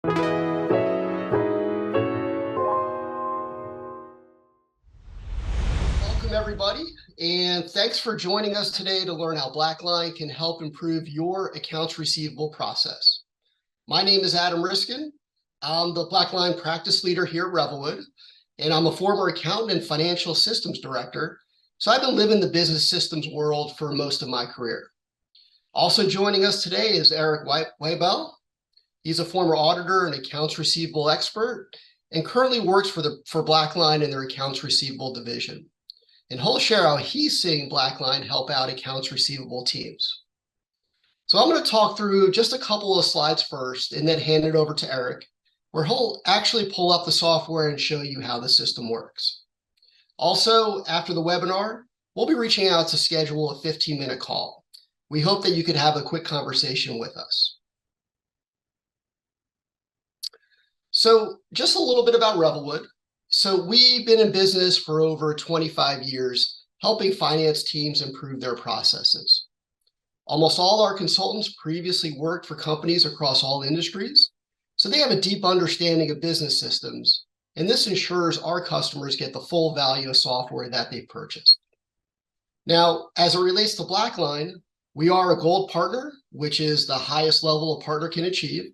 Welcome, everybody, and thanks for joining us today to learn how BlackLine can help improve your accounts receivable process. My name is Adam Riskin. I'm the BlackLine practice leader here at Revelwood, and I'm a former accountant and financial systems director, so I've been living the business systems world for most of my career. Also joining us today is Eric Waibel. He's a former auditor and accounts receivable expert and currently works for BlackLine in their accounts receivable division. And he'll share how he's seeing BlackLine help out accounts receivable teams. So I'm going to talk through just a couple of slides first and then hand it over to Eric, where he'll actually pull up the software and show you how the system works. Also, after the webinar, we'll be reaching out to schedule a 15-minute call. We hope that you could have a quick conversation with us. So just a little bit about Revelwood. So we've been in business for over 25 years, helping finance teams improve their processes. Almost all our consultants previously worked for companies across all industries, so they have a deep understanding of business systems, and this ensures our customers get the full value of software that they purchased. Now, as it relates to BlackLine, we are a gold partner, which is the highest level a partner can achieve,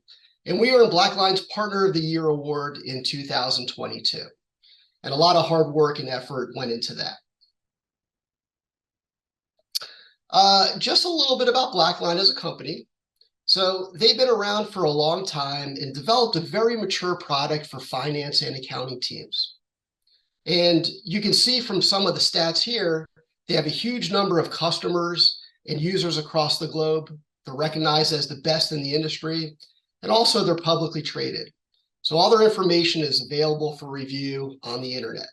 and we earned BlackLine's Partner of the Year award in 2022. And a lot of hard work and effort went into that. Just a little bit about BlackLine as a company. So they've been around for a long time and developed a very mature product for finance and accounting teams. And you can see from some of the stats here, they have a huge number of customers and users across the globe. They're recognized as the best in the industry, and also they're publicly traded. So all their information is available for review on the internet.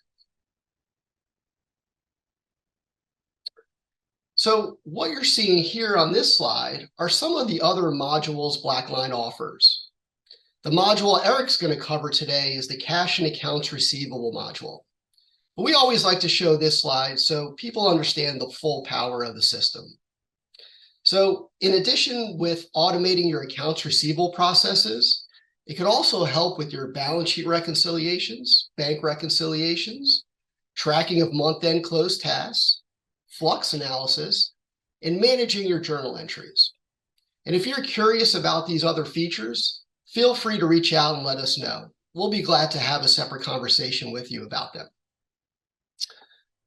So what you're seeing here on this slide are some of the other modules BlackLine offers. The module Eric's going to cover today is the Cash and Accounts Receivable module. But we always like to show this slide so people understand the full power of the system. So in addition with automating your accounts receivable processes, it can also help with your balance sheet reconciliations, bank reconciliations, tracking of month-end close tasks, flux analysis, and managing your journal entries. And if you're curious about these other features, feel free to reach out and let us know. We'll be glad to have a separate conversation with you about them.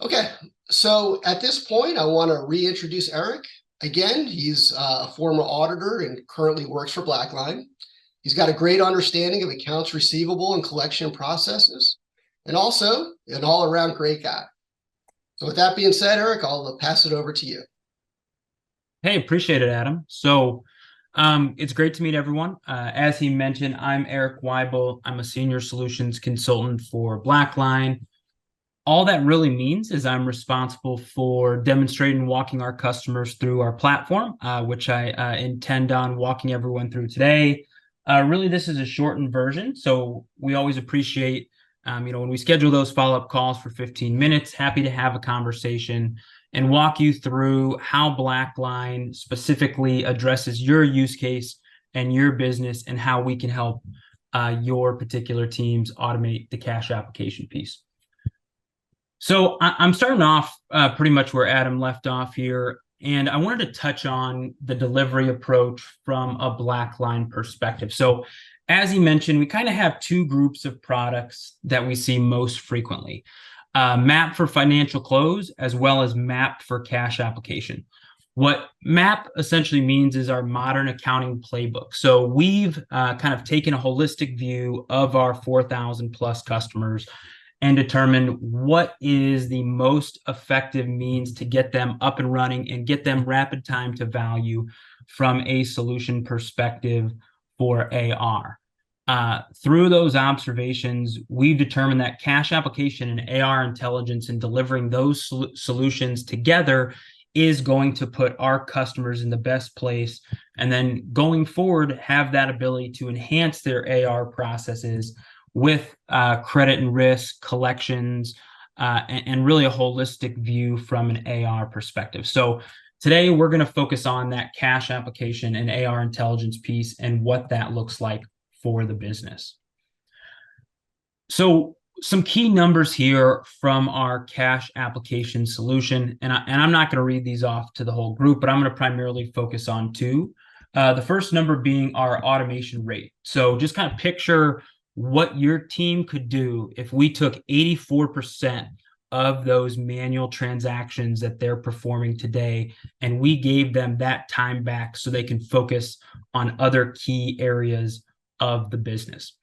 Okay, so at this point, I want to reintroduce Eric. Again, he's a former auditor and currently works for BlackLine. He's got a great understanding of accounts receivable and collection processes, and also an all-around great guy. So with that being said, Eric, I'll pass it over to you. Hey, appreciate it, Adam. So it's great to meet everyone. As he mentioned, I'm Eric Waibel. I'm a senior solutions consultant for BlackLine. All that really means is I'm responsible for demonstrating and walking our customers through our platform, which I intend on walking everyone through today. Really, this is a shortened version, so we always appreciate, when we schedule those follow-up calls for 15 minutes, happy to have a conversation and walk you through how BlackLine specifically addresses your use case and your business and how we can help your particular teams automate the cash application piece. So I'm starting off pretty much where Adam left off here. And I wanted to touch on the delivery approach from a BlackLine perspective. So as he mentioned, we kind of have two groups of products that we see most frequently. MAP for financial close, as well as MAP for cash application. What MAP essentially means is our modern accounting playbook. So we've kind of taken a holistic view of our 4,000 plus customers and determine what is the most effective means to get them up and running and get them rapid time to value from a solution perspective for AR. Through those observations, we've determined that cash application and AR intelligence and delivering those solutions together is going to put our customers in the best place, and then going forward have that ability to enhance their AR processes with credit and risk, collections, and really a holistic view from an AR perspective. So today we're going to focus on that cash application and AR intelligence piece and what that looks like for the business. So some key numbers here from our cash application solution, and I'm not going to read these off to the whole group, but I'm going to primarily focus on two. The first number being our automation rate. So just kind of picture what your team could do if we took 84% of those manual transactions that they're performing today, and we gave them that time back so they can focus on other key areas of the business.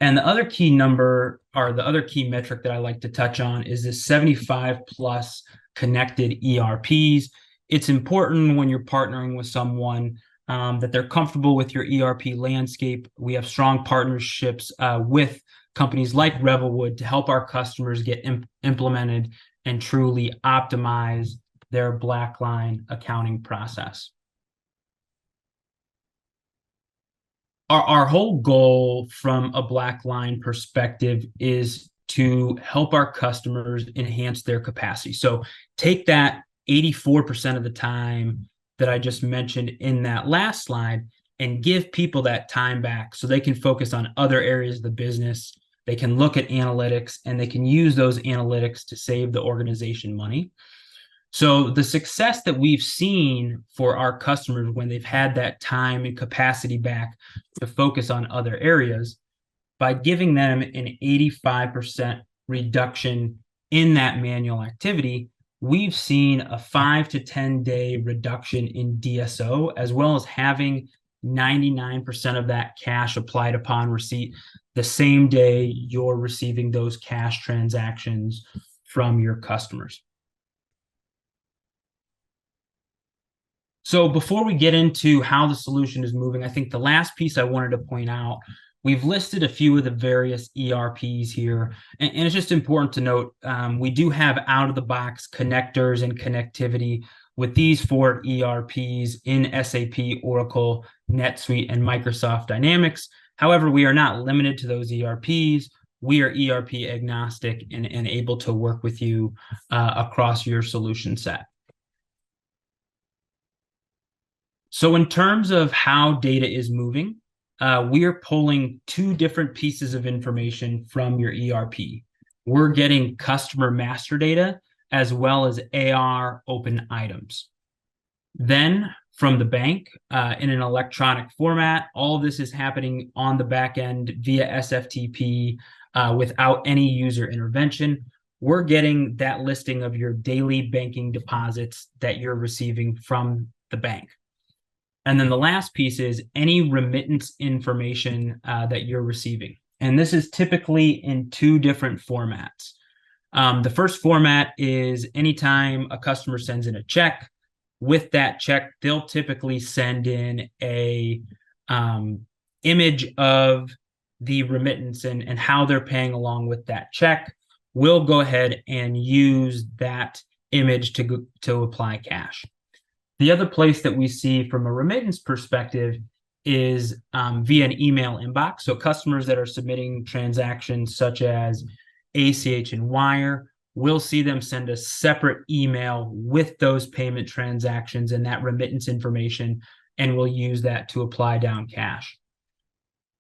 And the other key number, or the other key metric that I like to touch on, is this 75 plus connected ERPs. It's important when you're partnering with someone that they're comfortable with your ERP landscape. We have strong partnerships with companies like Revelwood to help our customers get implemented and truly optimize their BlackLine accounting process. Our whole goal from a BlackLine perspective is to help our customers enhance their capacity. So take that 84% of the time that I just mentioned in that last slide and give people that time back so they can focus on other areas of the business. They can look at analytics and they can use those analytics to save the organization money. So the success that we've seen for our customers when they've had that time and capacity back to focus on other areas, by giving them an 85% reduction in that manual activity, we've seen a 5 to 10 day reduction in DSO, as well as having 99% of that cash applied upon receipt the same day you're receiving those cash transactions from your customers. So before we get into how the solution is moving, I think the last piece I wanted to point out, we've listed a few of the various ERPs here, and it's just important to note, we do have out-of-the-box connectors and connectivity with these 4 ERPs in SAP, Oracle, NetSuite, and Microsoft Dynamics. However, we are not limited to those ERPs. We are ERP agnostic and able to work with you across your solution set. So in terms of how data is moving, we are pulling 2 different pieces of information from your ERP. We're getting customer master data as well as AR open items. Then from the bank in an electronic format, all of this is happening on the back end via SFTP without any user intervention. We're getting that listing of your daily banking deposits that you're receiving from the bank. And then the last piece is any remittance information that you're receiving. And this is typically in 2 different formats. The first format is anytime a customer sends in a check. With that check, they'll typically send in a image of the remittance and how they're paying along with that check. We'll go ahead and use that image to apply cash. The other place that we see from a remittance perspective is via an email inbox. So customers that are submitting transactions such as ACH and wire, we'll see them send a separate email with those payment transactions and that remittance information, and we'll use that to apply down cash.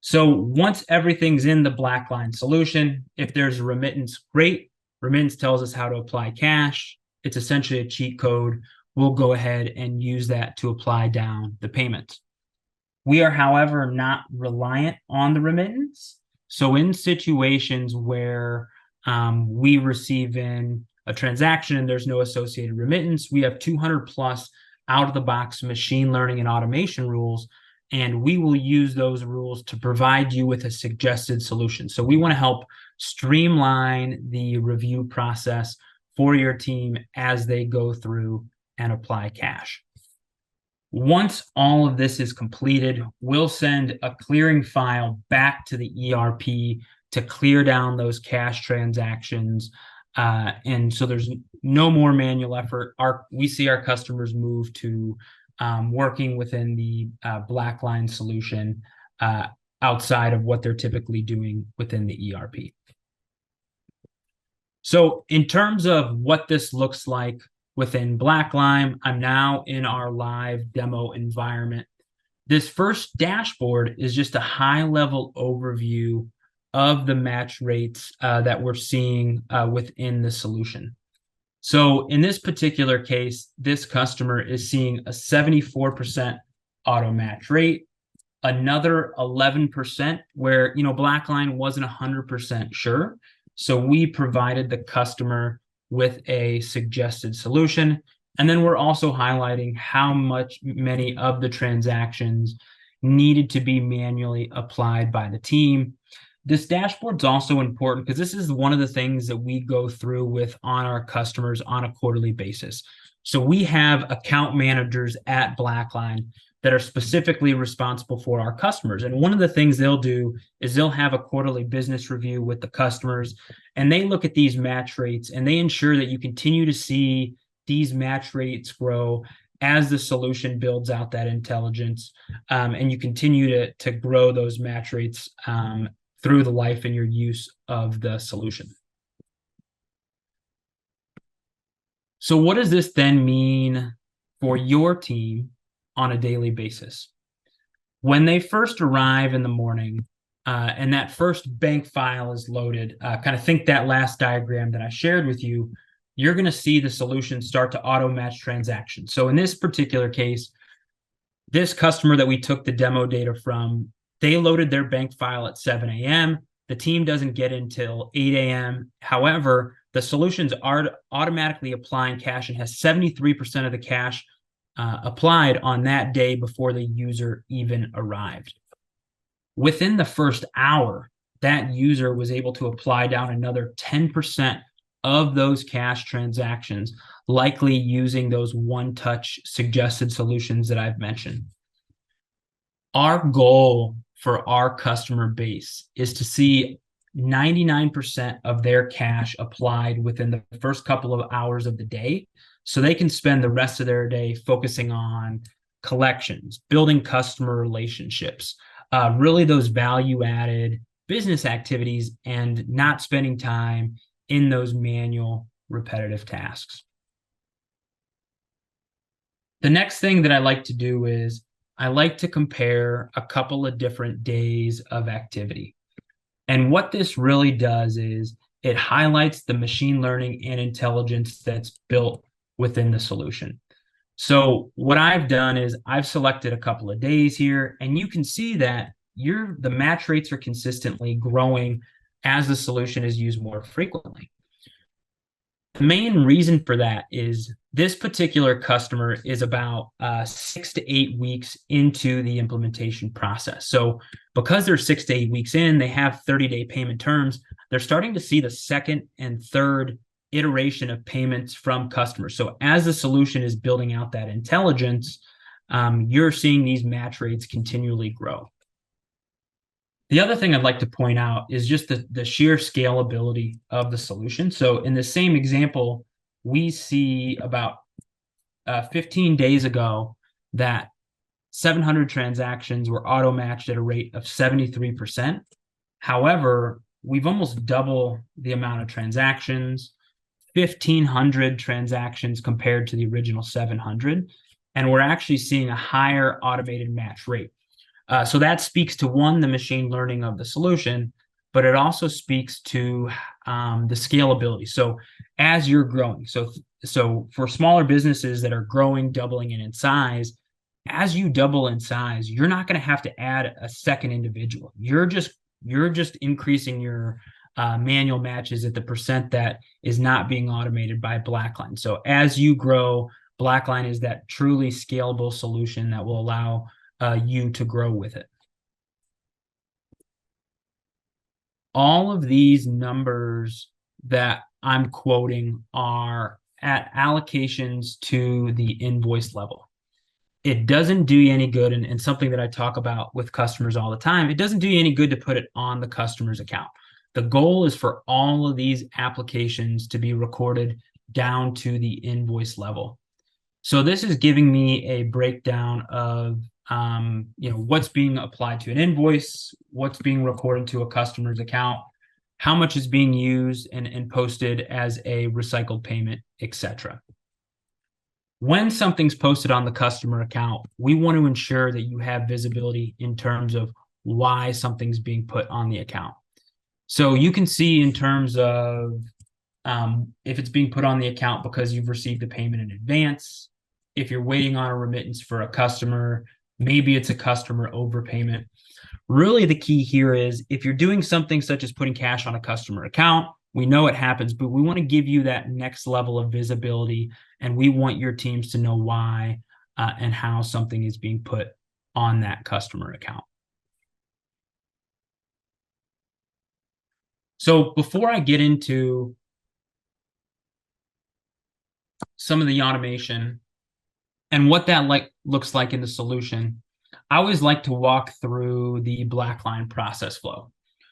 So once everything's in the BlackLine solution, if there's a remittance, great. Remittance tells us how to apply cash. It's essentially a cheat code. We'll go ahead and use that to apply down the payments. We are, however, not reliant on the remittance. So in situations where we receive in a transaction and there's no associated remittance, we have 200 plus out-of-the-box machine learning and automation rules, and we will use those rules to provide you with a suggested solution. So we want to help streamline the review process for your team as they go through and apply cash. Once all of this is completed, we'll send a clearing file back to the ERP to clear down those cash transactions. And so there's no more manual effort. We see our customers move to working within the BlackLine solution outside of what they're typically doing within the ERP. So in terms of what this looks like within BlackLine, I'm now in our live demo environment. This first dashboard is just a high-level overview of the match rates that we're seeing within the solution. So in this particular case, this customer is seeing a 74% auto match rate, another 11% where, BlackLine wasn't 100% sure. So we provided the customer with a suggested solution. And then we're also highlighting how many of the transactions needed to be manually applied by the team. This dashboard's also important because this is one of the things that we go through with on our customers on a quarterly basis. So we have account managers at BlackLine that are specifically responsible for our customers. And one of the things they'll do is they'll have a quarterly business review with the customers, and they look at these match rates and they ensure that you continue to see these match rates grow as the solution builds out that intelligence, and you continue to grow those match rates through the life and your use of the solution. So what does this then mean for your team on a daily basis? When they first arrive in the morning and that first bank file is loaded, kind of think that last diagram that I shared with you, you're going to see the solution start to auto match transactions. So in this particular case, this customer that we took the demo data from, they loaded their bank file at 7 a.m. The team doesn't get until 8 a.m. However, the solutions are automatically applying cash and has 73% of the cash applied on that day before the user even arrived. Within the first hour, that user was able to apply down another 10% of those cash transactions, likely using those one-touch suggested solutions that I've mentioned. Our goal for our customer base is to see 99% of their cash applied within the first couple of hours of the day, so they can spend the rest of their day focusing on collections, building customer relationships, really those value-added business activities, and not spending time in those manual repetitive tasks. The next thing that I like to do is I like to compare a couple of different days of activity. And what this really does is it highlights the machine learning and intelligence that's built within the solution. So what I've done is I've selected a couple of days here, and you can see that the match rates are consistently growing as the solution is used more frequently. The main reason for that is this particular customer is about 6 to 8 weeks into the implementation process. So because they're 6 to 8 weeks in, they have 30-day payment terms. They're starting to see the second and third iteration of payments from customers. So as the solution is building out that intelligence, you're seeing these match rates continually grow. The other thing I'd like to point out is just the sheer scalability of the solution. So in the same example, we see about 15 days ago that 700 transactions were auto-matched at a rate of 73%. However, we've almost double the amount of transactions, 1,500 transactions compared to the original 700, and we're actually seeing a higher automated match rate. So that speaks to, one, the machine learning of the solution, but it also speaks to the scalability. So as you're growing, so for smaller businesses that are growing, doubling in size, as you double in size, you're not going to have to add a second individual. You're just increasing your manual matches at the percent that is not being automated by BlackLine. So as you grow, BlackLine is that truly scalable solution that will allow you to grow with it. All of these numbers that I'm quoting are at allocations to the invoice level. It doesn't do you any good, and something that I talk about with customers all the time, it doesn't do you any good to put it on the customer's account. The goal is for all of these applications to be recorded down to the invoice level. So this is giving me a breakdown of what's being applied to an invoice, what's being recorded to a customer's account, how much is being used and posted as a recycled payment, etc. When something's posted on the customer account, we want to ensure that you have visibility in terms of why something's being put on the account. So you can see in terms of if it's being put on the account because you've received a payment in advance, if you're waiting on a remittance for a customer, maybe it's a customer overpayment. Really, the key here is if you're doing something such as putting cash on a customer account, we know it happens, but we want to give you that next level of visibility, and we want your teams to know why and how something is being put on that customer account. So before I get into some of the automation and what that looks like in the solution, I always like to walk through the BlackLine process flow.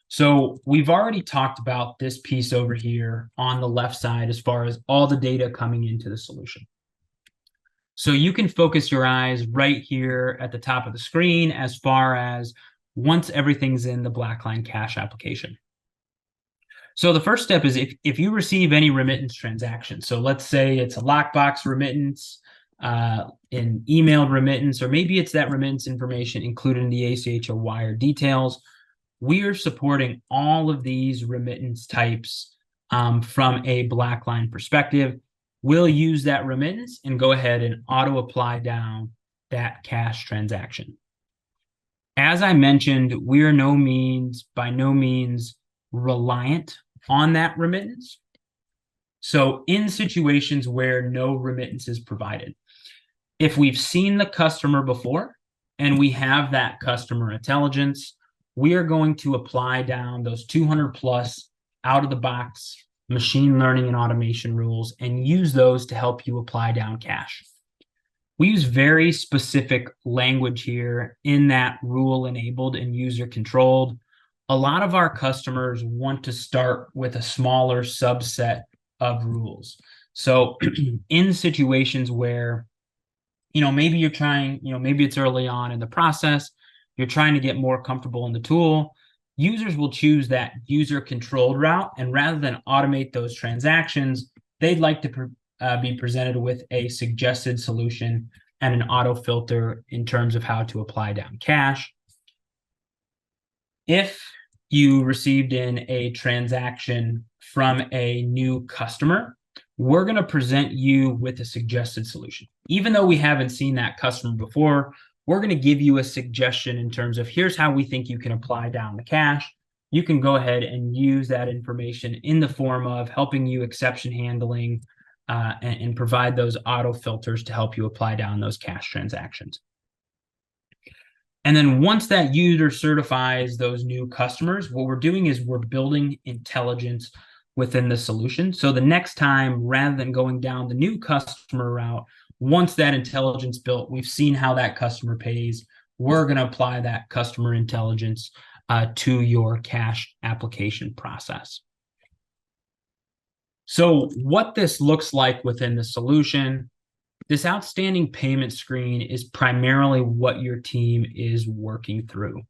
So we've already talked about this piece over here on the left side as far as all the data coming into the solution. So you can focus your eyes right here at the top of the screen as far as once everything's in the BlackLine cash application. So the first step is if you receive any remittance transaction, so let's say it's a lockbox remittance, an emailed remittance, or maybe it's that remittance information included in the ACH or wire details, we are supporting all of these remittance types from a BlackLine perspective. We'll use that remittance and go ahead and auto apply down that cash transaction. As I mentioned, we are by no means reliant on that remittance. So in situations where no remittance is provided, if we've seen the customer before and we have that customer intelligence, we are going to apply down those 200 plus out of the box machine learning and automation rules and use those to help you apply down cash. We use very specific language here in that rule enabled and user controlled. A lot of our customers want to start with a smaller subset of rules. So in situations where, maybe you're trying, maybe it's early on in the process, you're trying to get more comfortable in the tool, users will choose that user controlled route. And rather than automate those transactions, they'd like to be presented with a suggested solution and an auto filter in terms of how to apply down cash. If you received in a transaction from a new customer, we're going to present you with a suggested solution. Even though we haven't seen that customer before, we're going to give you a suggestion in terms of here's how we think you can apply down the cash. You can go ahead and use that information in the form of helping you exception handling and provide those auto filters to help you apply down those cash transactions. And then once that user certifies those new customers, what we're doing is we're building intelligence within the solution. So the next time, rather than going down the new customer route, once that intelligence built, we've seen how that customer pays, we're going to apply that customer intelligence to your cash application process. So what this looks like within the solution, this outstanding payment screen is primarily what your team is working through.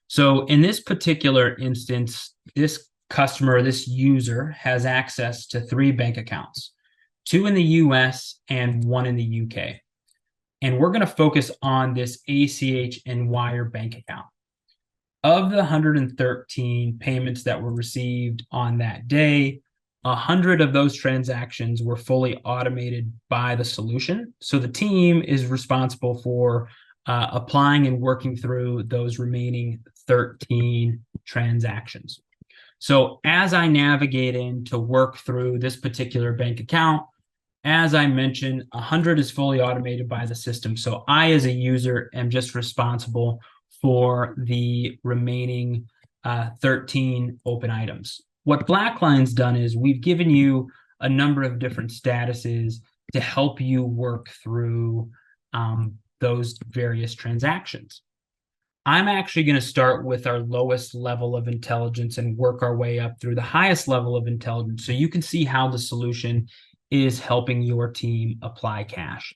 So in this particular instance, this customer, this user has access to 3 bank accounts, 2 in the US and 1 in the UK. And we're going to focus on this ACH and wire bank account. Of the 113 payments that were received on that day, 100 of those transactions were fully automated by the solution. So the team is responsible for applying and working through those remaining 13 transactions. So as I navigate in to work through this particular bank account, as I mentioned, 100 is fully automated by the system. So I, as a user, am just responsible for the remaining 13 open items. What BlackLine's done is we've given you a number of different statuses to help you work through those various transactions. I'm actually going to start with our lowest level of intelligence and work our way up through the highest level of intelligence so you can see how the solution is helping your team apply cash.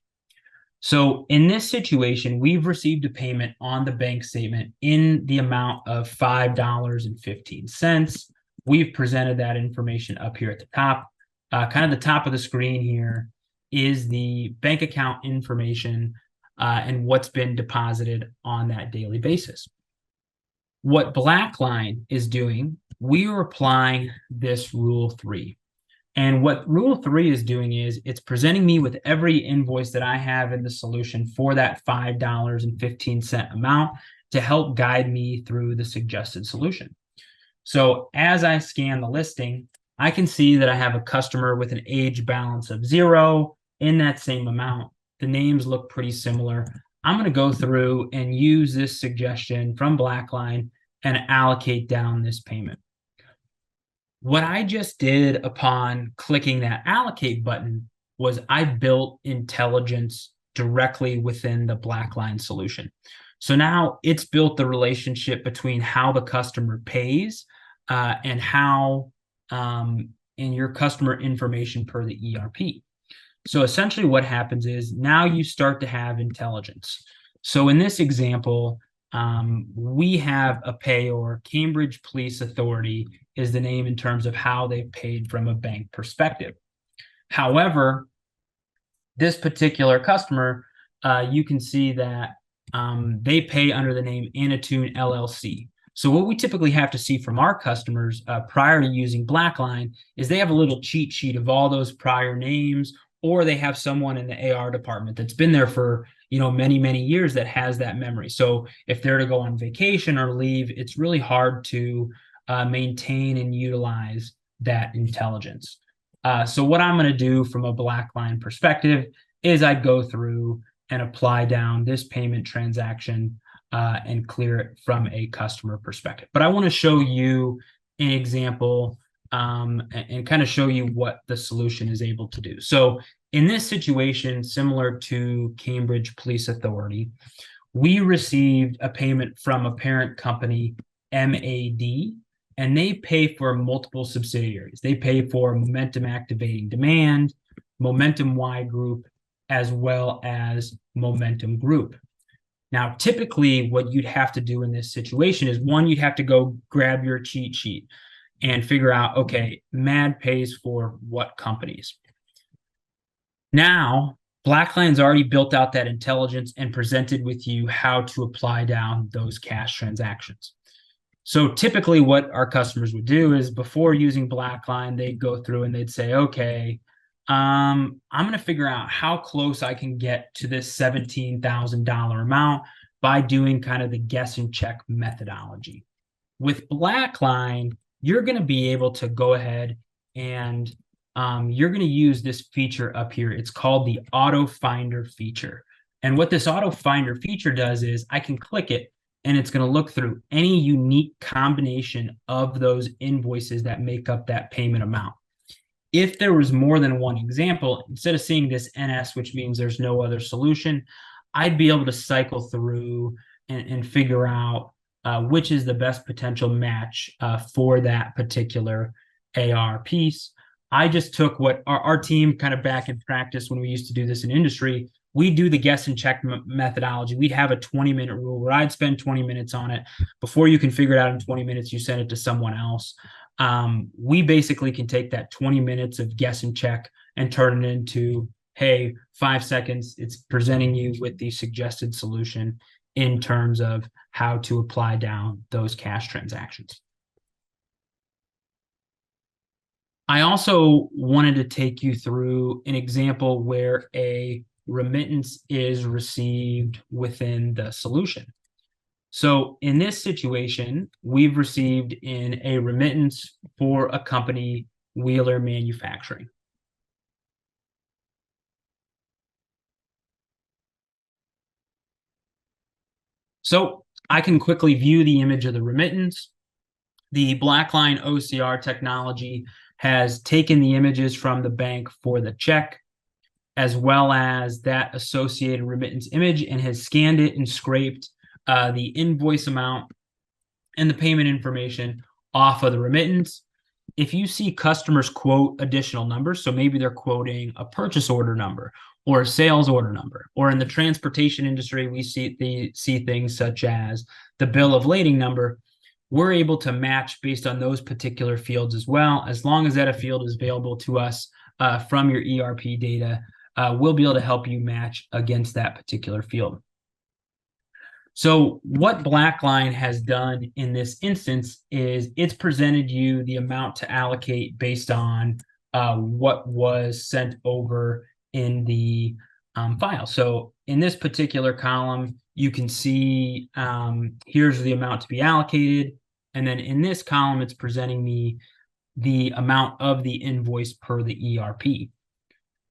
So in this situation, we've received a payment on the bank statement in the amount of $5.15. We've presented that information up here at the top, kind of the top of the screen here. is the bank account information and what's been deposited on that daily basis. What BlackLine is doing, we are applying this Rule 3. And what Rule 3 is doing is it's presenting me with every invoice that I have in the solution for that $5.15 amount to help guide me through the suggested solution. So as I scan the listing, I can see that I have a customer with an age balance of 0 in that same amount. The names look pretty similar. I'm going to go through and use this suggestion from BlackLine and allocate down this payment. What I just did upon clicking that allocate button was I built intelligence directly within the BlackLine solution. So now it's built the relationship between how the customer pays and how in your customer information per the ERP. So essentially what happens is now you start to have intelligence. So in this example, we have a payor. Cambridge Police Authority is the name in terms of how they've paid from a bank perspective. However, this particular customer, you can see that they pay under the name Anatune LLC. So what we typically have to see from our customers prior to using BlackLine is they have a little cheat sheet of all those prior names, or they have someone in the AR department that's been there for many, many years that has that memory. So if they're to go on vacation or leave, it's really hard to maintain and utilize that intelligence. So what I'm going to do from a BlackLine perspective is I go through and apply down this payment transaction and clear it from a customer perspective. But I want to show you an example and kind of show you what the solution is able to do. So in this situation, similar to Cambridge Police Authority, we received a payment from a parent company, MAD, and they pay for multiple subsidiaries. They pay for Momentum Activating Demand, Momentum Y Group, as well as Momentum Group. Now, typically what you'd have to do in this situation is, one, you'd have to go grab your cheat sheet and figure out, okay, MAD pays for what companies. Now, BlackLine's already built out that intelligence and presented with you how to apply down those cash transactions. So typically what our customers would do is, before using BlackLine, they'd go through and they'd say, okay, I'm going to figure out how close I can get to this $17,000 amount by doing kind of the guess and check methodology. With BlackLine, you're going to be able to go ahead and you're going to use this feature up here. It's called the Auto Finder feature. And what this Auto Finder feature does is I can click it and it's going to look through any unique combination of those invoices that make up that payment amount. If there was more than one example, instead of seeing this NS, which means there's no other solution, I'd be able to cycle through and figure out which is the best potential match for that particular AR piece. I just took what our team kind of back in practice when we used to do this in industry. We do the guess and check methodology. We'd have a 20-minute rule where I'd spend 20 minutes on it. Before you can figure it out in 20 minutes, you send it to someone else. We basically can take that 20 minutes of guess and check and turn it into, hey, 5 seconds. It's presenting you with the suggested solution in terms of how to apply down those cash transactions. I also wanted to take you through an example where a remittance is received within the solution. So in this situation, we've received in a remittance for a company, Wheeler Manufacturing. So I can quickly view the image of the remittance. The BlackLine OCR technology has taken the images from the bank for the check, as well as that associated remittance image, and has scanned it and scraped the invoice amount and the payment information off of the remittance. If you see customers quote additional numbers, so maybe they're quoting a purchase order number or a sales order number, or in the transportation industry, we see things such as the bill of lading number, we're able to match based on those particular fields as well, as long as that a field is available to us from your ERP data. we'll be able to help you match against that particular field. So what BlackLine has done in this instance is it's presented you the amount to allocate based on what was sent over in the file. So in this particular column, you can see here's the amount to be allocated. And then in this column, it's presenting me the amount of the invoice per the ERP.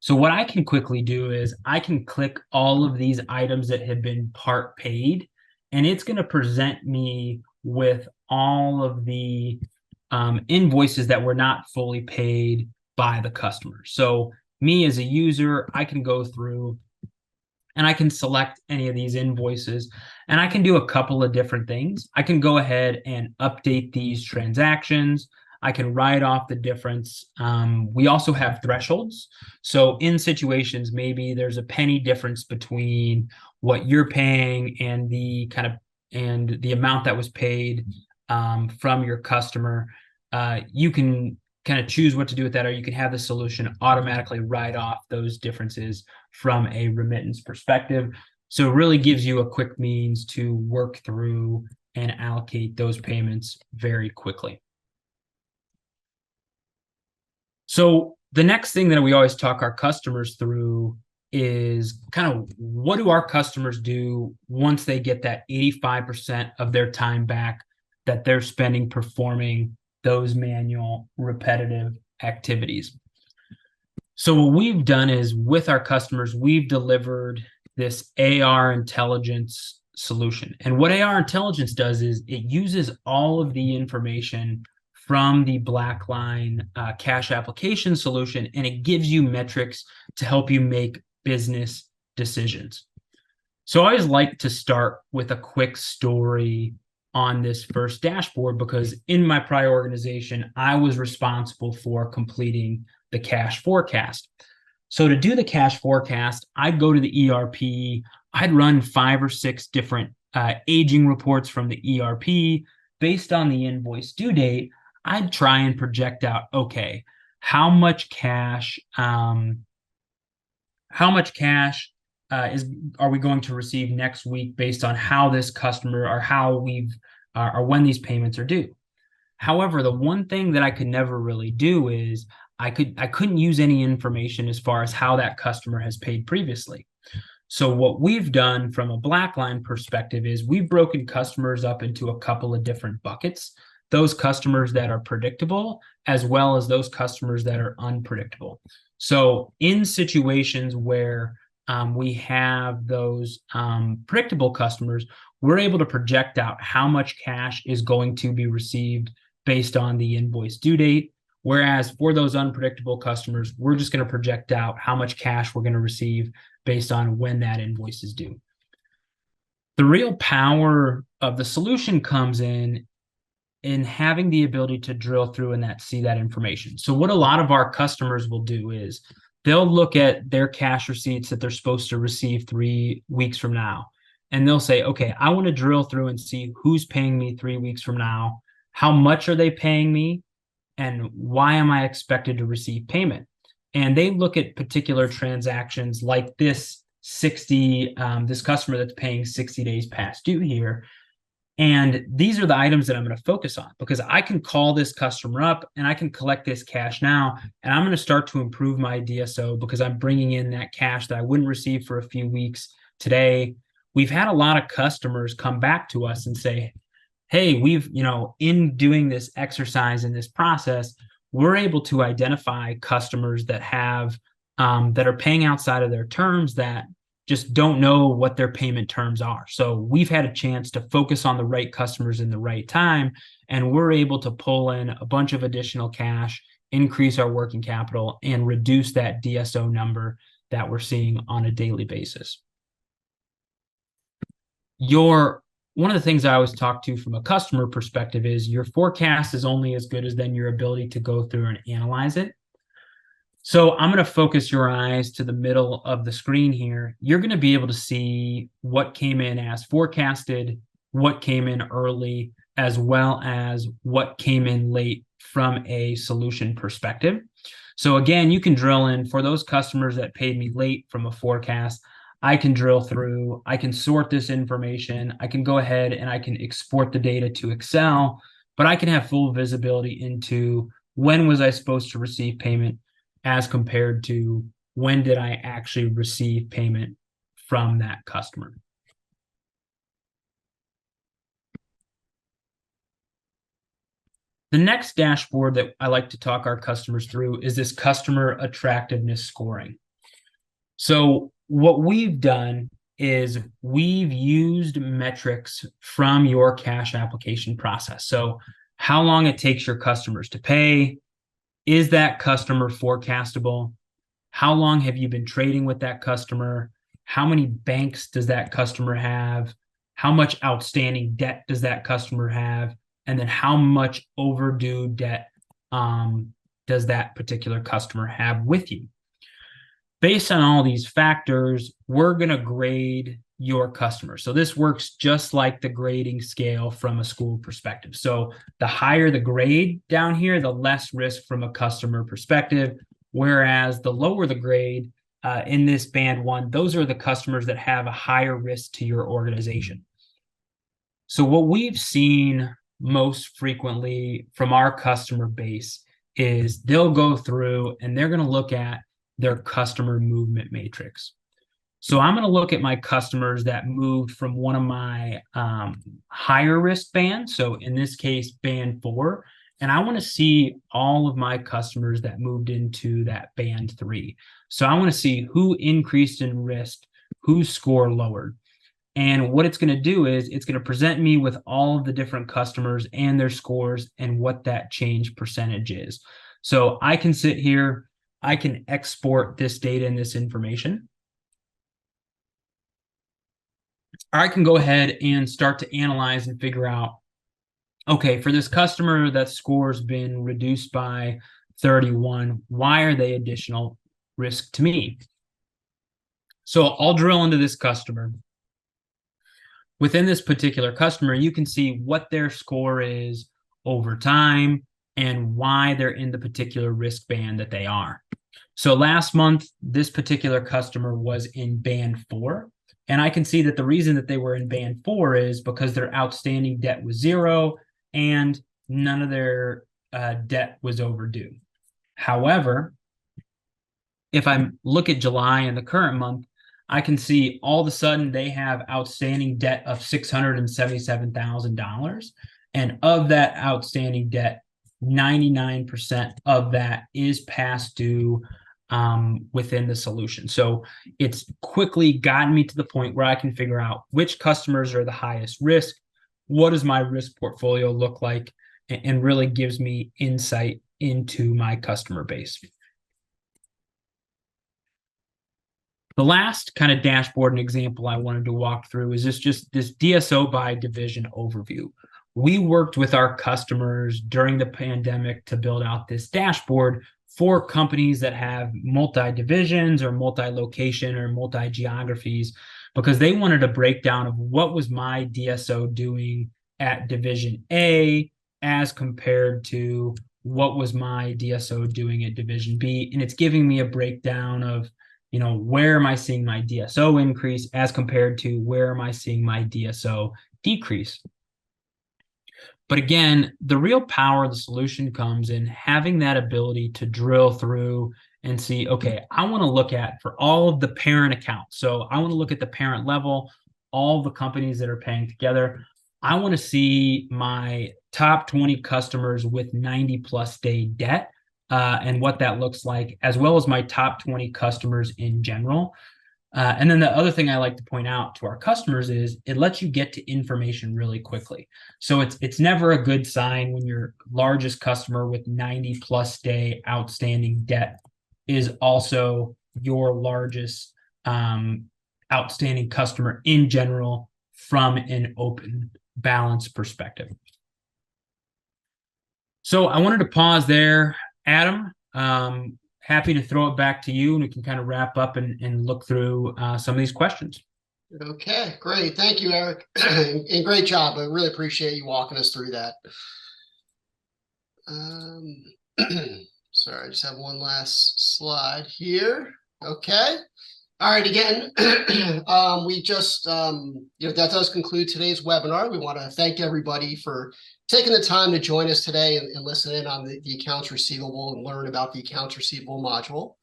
So what I can quickly do is I can click all of these items that have been part paid, and it's going to present me with all of the invoices that were not fully paid by the customer. So me as a user, I can go through and I can select any of these invoices, and I can do a couple of different things. I can go ahead and update these transactions. I can write off the difference. We also have thresholds. So in situations, maybe there's a penny difference between what you're paying and the amount that was paid from your customer. You can kind of choose what to do with that, or you can have the solution automatically write off those differences from a remittance perspective. So it really gives you a quick means to work through and allocate those payments very quickly. So the next thing that we always talk our customers through is kind of what do our customers do once they get that 85% of their time back that they're spending performing those manual repetitive activities. So what we've done is with our customers, we've delivered this AR intelligence solution. And what AR intelligence does is it uses all of the information from the BlackLine cash application solution, and it gives you metrics to help you make business decisions. So I always like to start with a quick story on this first dashboard, because in my prior organization, I was responsible for completing the cash forecast. So to do the cash forecast, I'd go to the ERP, I'd run 5 or 6 different aging reports from the ERP. Based on the invoice due date, I'd try and project out, okay, how much cash are we going to receive next week based on how this customer or how or when these payments are due. However, the one thing that I could never really do is I couldn't use any information as far as how that customer has paid previously. So what we've done from a BlackLine perspective is we've broken customers up into a couple of different buckets. Those customers that are predictable, as well as those customers that are unpredictable. So in situations where we have those predictable customers, we're able to project out how much cash is going to be received based on the invoice due date. Whereas for those unpredictable customers, we're just going to project out how much cash we're going to receive based on when that invoice is due. The real power of the solution comes in having the ability to drill through and see that information. So what a lot of our customers will do is they'll look at their cash receipts that they're supposed to receive 3 weeks from now. And they'll say, okay, I want to drill through and see who's paying me 3 weeks from now. How much are they paying me? And why am I expected to receive payment? And they look at particular transactions like this customer that's paying 60 days past due here. And these are the items that I'm going to focus on, because I can call this customer up and I can collect this cash now, and I'm going to start to improve my DSO because I'm bringing in that cash that I wouldn't receive for a few weeks today. We've had a lot of customers come back to us and say, hey, in doing this exercise in this process, we're able to identify customers that that are paying outside of their terms that just don't know what their payment terms are. So we've had a chance to focus on the right customers in the right time, and we're able to pull in a bunch of additional cash, increase our working capital, and reduce that DSO number that we're seeing on a daily basis. One of the things I always talk to from a customer perspective is your forecast is only as good as then your ability to go through and analyze it. So I'm going to focus your eyes to the middle of the screen here. You're going to be able to see what came in as forecasted, what came in early, as well as what came in late from a solution perspective. So again, you can drill in for those customers that paid me late from a forecast. I can drill through, I can sort this information, I can go ahead and I can export the data to Excel, but I can have full visibility into when was I supposed to receive payment as compared to when did I actually receive payment from that customer. The next dashboard that I like to talk our customers through is this customer attractiveness scoring. So what we've done is we've used metrics from your cash application process. So how long it takes your customers to pay, is that customer forecastable? How long have you been trading with that customer? How many banks does that customer have? How much outstanding debt does that customer have? And then how much overdue debt does that particular customer have with you? Based on all these factors, we're going to grade your customer. So this works just like the grading scale from a school perspective. So the higher the grade down here, the less risk from a customer perspective. Whereas the lower the grade in this band 1, those are the customers that have a higher risk to your organization. So what we've seen most frequently from our customer base is they'll go through and they're going to look at their customer movement matrix. So I'm going to look at my customers that moved from one of my higher risk bands. So in this case, band 4. And I want to see all of my customers that moved into that band 3. So I want to see who increased in risk, whose score lowered. And what it's going to do is it's going to present me with all of the different customers and their scores and what that change percentage is. So I can sit here, I can export this data and this information. I can go ahead and start to analyze and figure out, okay, for this customer that score's been reduced by 31, why are they additional risk to me? So I'll drill into this customer. Within this particular customer, you can see what their score is over time and why they're in the particular risk band that they are. So last month, this particular customer was in band 4. And I can see that the reason that they were in band 4 is because their outstanding debt was 0 and none of their debt was overdue. However, if I look at July and the current month, I can see all of a sudden they have outstanding debt of $677,000. And of that outstanding debt, 99% of that is past due within the solution. So it's quickly gotten me to the point where I can figure out which customers are the highest risk, what does my risk portfolio look like, and really gives me insight into my customer base. The last kind of dashboard and example I wanted to walk through is just this DSO by division overview. We worked with our customers during the pandemic to build out this dashboard for companies that have multi-divisions or multi-location or multi-geographies, because they wanted a breakdown of what was my DSO doing at division A as compared to what was my DSO doing at division B. And it's giving me a breakdown of, where am I seeing my DSO increase as compared to where am I seeing my DSO decrease? But again, the real power of the solution comes in having that ability to drill through and see, okay, I want to look at for all of the parent accounts. So I want to look at the parent level, all the companies that are paying together. I want to see my top 20 customers with 90+ day debt and what that looks like, as well as my top 20 customers in general. And then the other thing I like to point out to our customers is it lets you get to information really quickly. So it's never a good sign when your largest customer with 90+ day outstanding debt is also your largest outstanding customer in general from an open balance perspective. So I wanted to pause there, Adam. Happy to throw it back to you, and we can kind of wrap up and look through some of these questions. Okay, great. Thank you, Eric. And great job. I really appreciate you walking us through that. Um, sorry, I just have one last slide here. Okay. All right, again, we just, that does conclude today's webinar. We want to thank everybody for taking the time to join us today and listen in on the accounts receivable and learn about the accounts receivable module.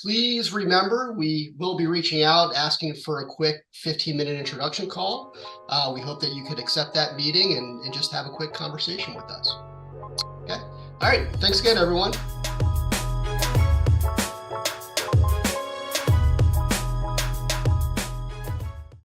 Please remember, we will be reaching out asking for a quick 15-minute introduction call. We hope that you could accept that meeting and just have a quick conversation with us. Okay. All right. Thanks again, everyone.